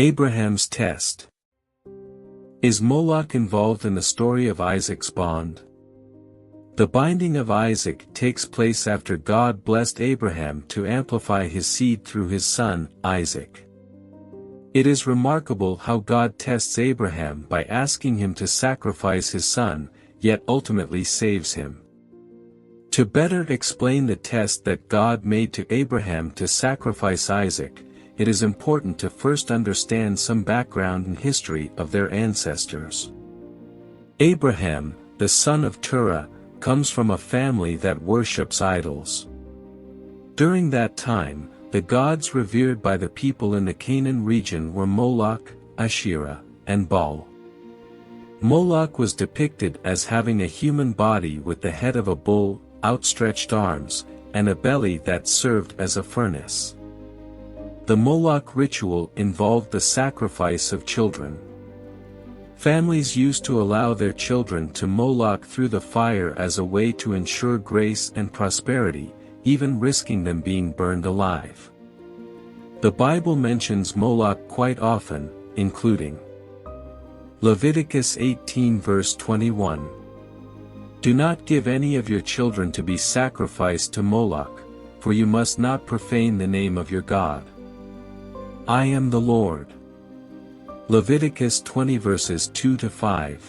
Abraham's test. Is Moloch involved in the story of Isaac's bond? The binding of Isaac takes place after God blessed Abraham to amplify his seed through his son, Isaac. It is remarkable how God tests Abraham by asking him to sacrifice his son, yet ultimately saves him. To better explain the test that God made to Abraham to sacrifice Isaac, it is important to first understand some background and history of their ancestors. Abraham, the son of Terah, comes from a family that worships idols. During that time, the gods revered by the people in the Canaan region were Moloch, Asherah, and Baal. Moloch was depicted as having a human body with the head of a bull, outstretched arms, and a belly that served as a furnace. The Moloch ritual involved the sacrifice of children. Families used to allow their children to Moloch through the fire as a way to ensure grace and prosperity, even risking them being burned alive. The Bible mentions Moloch quite often, including Leviticus 18 verse 21. Do not give any of your children to be sacrificed to Moloch, for you must not profane the name of your God. I am the Lord. Leviticus 20 verses 2-5.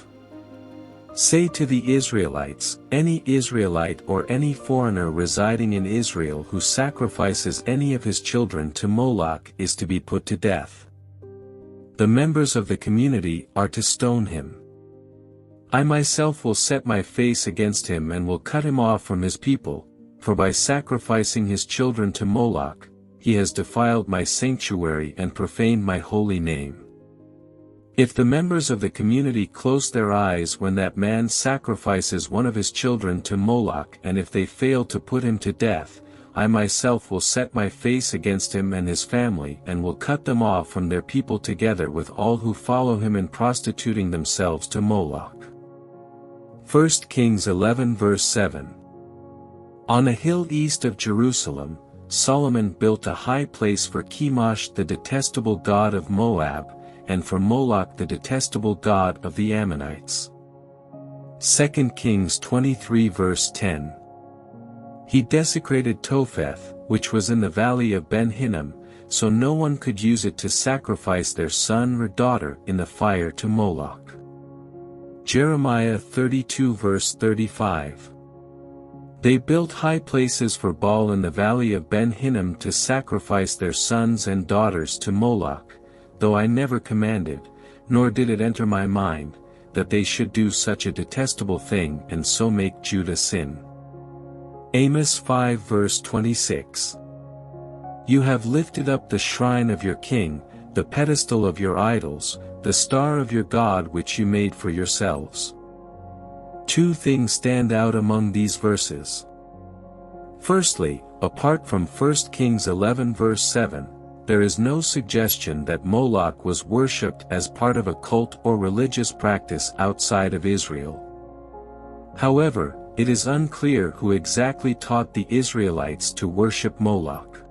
Say to the Israelites, any Israelite or any foreigner residing in Israel who sacrifices any of his children to Moloch is to be put to death. The members of the community are to stone him. I myself will set my face against him and will cut him off from his people, for by sacrificing his children to Moloch, he has defiled my sanctuary and profaned my holy name. If the members of the community close their eyes when that man sacrifices one of his children to Moloch, and if they fail to put him to death, I myself will set my face against him and his family and will cut them off from their people together with all who follow him in prostituting themselves to Moloch. 1 Kings 11 verse 7. On a hill east of Jerusalem, Solomon built a high place for Chemosh the detestable god of Moab, and for Moloch the detestable god of the Ammonites. 2 Kings 23 verse 10. He desecrated Topheth, which was in the valley of Ben Hinnom, so no one could use it to sacrifice their son or daughter in the fire to Moloch. Jeremiah 32 verse 35. They built high places for Baal in the valley of Ben Hinnom to sacrifice their sons and daughters to Moloch, though I never commanded, nor did it enter my mind, that they should do such a detestable thing and so make Judah sin. Amos 5 verse 26. You have lifted up the shrine of your king, the pedestal of your idols, the star of your God which you made for yourselves. Two things stand out among these verses. Firstly, apart from 1 Kings 11 verse 7, there is no suggestion that Moloch was worshipped as part of a cult or religious practice outside of Israel. However, it is unclear who exactly taught the Israelites to worship Moloch.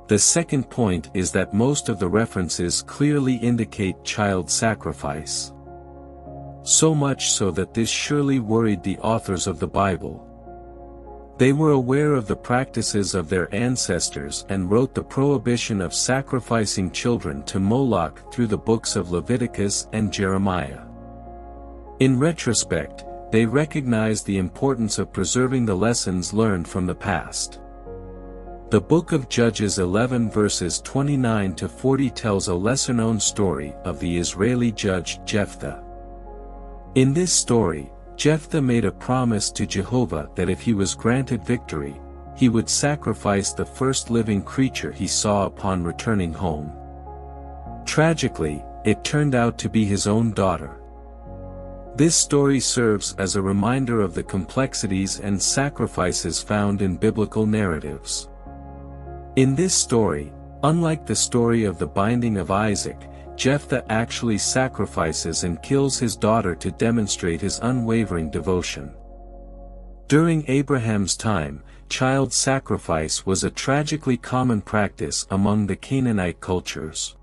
The second point is that most of the references clearly indicate child sacrifice. So much so that this surely worried the authors of the Bible. They were aware of the practices of their ancestors and wrote the prohibition of sacrificing children to Moloch through the books of Leviticus and Jeremiah. In retrospect, they recognized the importance of preserving the lessons learned from the past. The book of Judges 11 verses 29 to 40 tells a lesser-known story of the Israeli judge Jephthah. In this story, Jephthah made a promise to Jehovah that if he was granted victory, he would sacrifice the first living creature he saw upon returning home. Tragically, it turned out to be his own daughter. This story serves as a reminder of the complexities and sacrifices found in biblical narratives. In this story, unlike the story of the binding of Isaac, Jephthah actually sacrifices and kills his daughter to demonstrate his unwavering devotion. During Abraham's time, child sacrifice was a tragically common practice among the Canaanite cultures.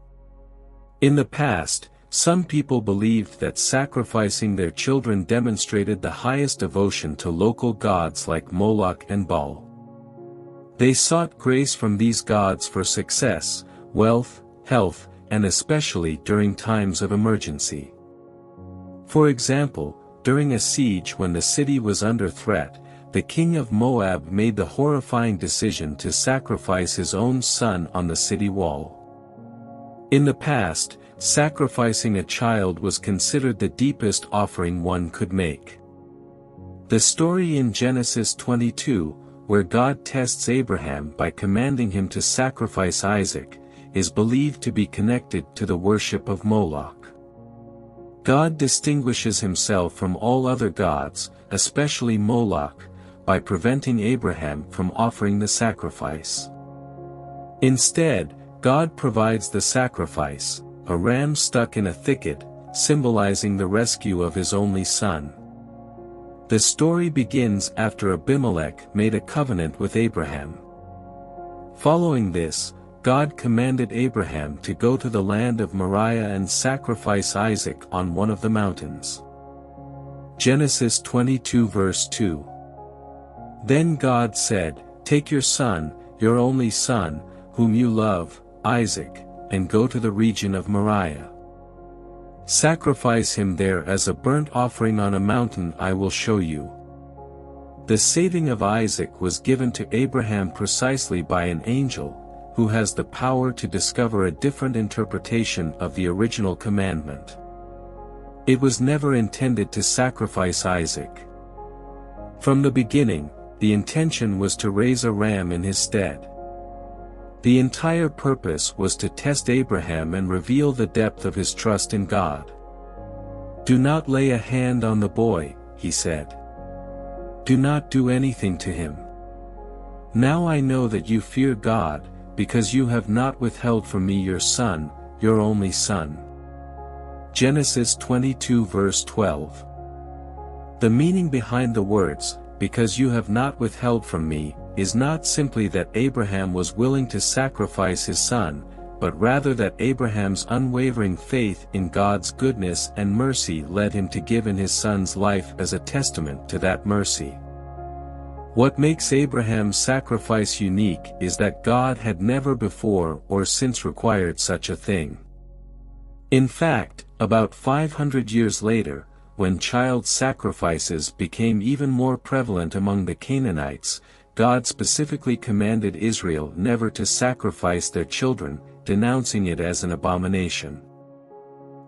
In the past, some people believed that sacrificing their children demonstrated the highest devotion to local gods like Moloch and Baal. They sought grace from these gods for success, wealth, health, and especially during times of emergency. For example, during a siege when the city was under threat, the king of Moab made the horrifying decision to sacrifice his own son on the city wall. In the past, sacrificing a child was considered the deepest offering one could make. The story in Genesis 22, where God tests Abraham by commanding him to sacrifice Isaac, is believed to be connected to the worship of Moloch. God distinguishes himself from all other gods, especially Moloch, by preventing Abraham from offering the sacrifice. Instead, God provides the sacrifice, a ram stuck in a thicket, symbolizing the rescue of his only son. The story begins after Abimelech made a covenant with Abraham. Following this, God commanded Abraham to go to the land of Moriah and sacrifice Isaac on one of the mountains. Genesis 22 verse 2. Then God said, "Take your son, your only son, whom you love, Isaac, and go to the region of Moriah. Sacrifice him there as a burnt offering on a mountain I will show you." The saving of Isaac was given to Abraham precisely by an angel, who has the power to discover a different interpretation of the original commandment. It was never intended to sacrifice Isaac. From the beginning, the intention was to raise a ram in his stead. The entire purpose was to test Abraham and reveal the depth of his trust in God. "Do not lay a hand on the boy," he said. "Do not do anything to him. Now I know that you fear God, because you have not withheld from me your son, your only son." Genesis 22 verse 12. The meaning behind the words, "because you have not withheld from me," is not simply that Abraham was willing to sacrifice his son, but rather that Abraham's unwavering faith in God's goodness and mercy led him to give in his son's life as a testament to that mercy. What makes Abraham's sacrifice unique is that God had never before or since required such a thing. In fact, about 500 years later, when child sacrifices became even more prevalent among the Canaanites, God specifically commanded Israel never to sacrifice their children, denouncing it as an abomination.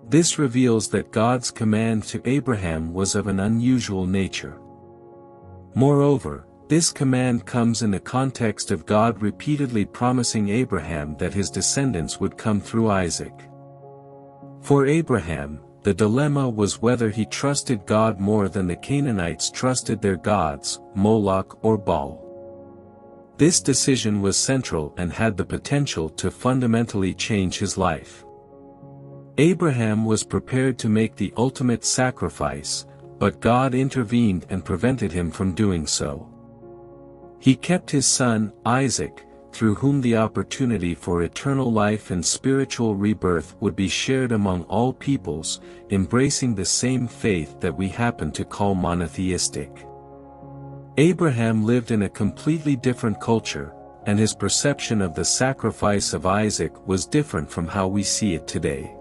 This reveals that God's command to Abraham was of an unusual nature. Moreover, this command comes in the context of God repeatedly promising Abraham that his descendants would come through Isaac. For Abraham, the dilemma was whether he trusted God more than the Canaanites trusted their gods, Moloch or Baal. This decision was central and had the potential to fundamentally change his life. Abraham was prepared to make the ultimate sacrifice, but God intervened and prevented him from doing so. He kept his son, Isaac, through whom the opportunity for eternal life and spiritual rebirth would be shared among all peoples, embracing the same faith that we happen to call monotheistic. Abraham lived in a completely different culture, and his perception of the sacrifice of Isaac was different from how we see it today.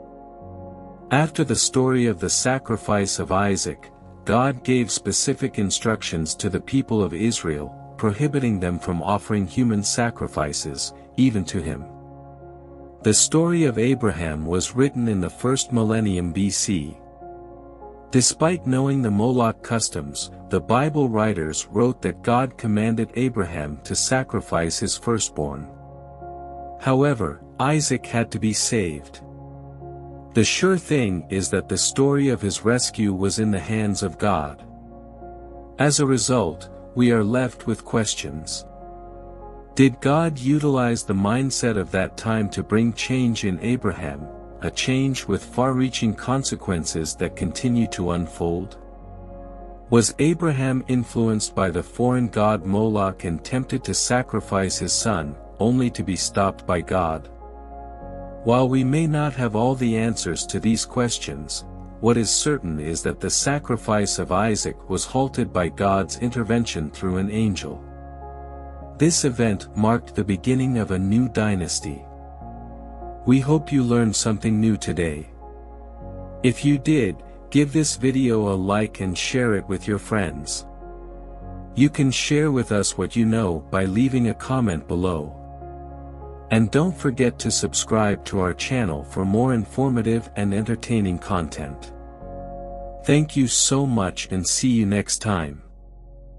After the story of the sacrifice of Isaac, God gave specific instructions to the people of Israel, prohibiting them from offering human sacrifices, even to him. The story of Abraham was written in the first millennium BC. Despite knowing the Moloch customs, the Bible writers wrote that God commanded Abraham to sacrifice his firstborn. However, Isaac had to be saved. The sure thing is that the story of his rescue was in the hands of God. As a result, we are left with questions. Did God utilize the mindset of that time to bring change in Abraham, a change with far-reaching consequences that continue to unfold? Was Abraham influenced by the foreign god Moloch and tempted to sacrifice his son, only to be stopped by God? While we may not have all the answers to these questions, what is certain is that the sacrifice of Isaac was halted by God's intervention through an angel. This event marked the beginning of a new dynasty. We hope you learned something new today. If you did, give this video a like and share it with your friends. You can share with us what you know by leaving a comment below. And don't forget to subscribe to our channel for more informative and entertaining content. Thank you so much and see you next time.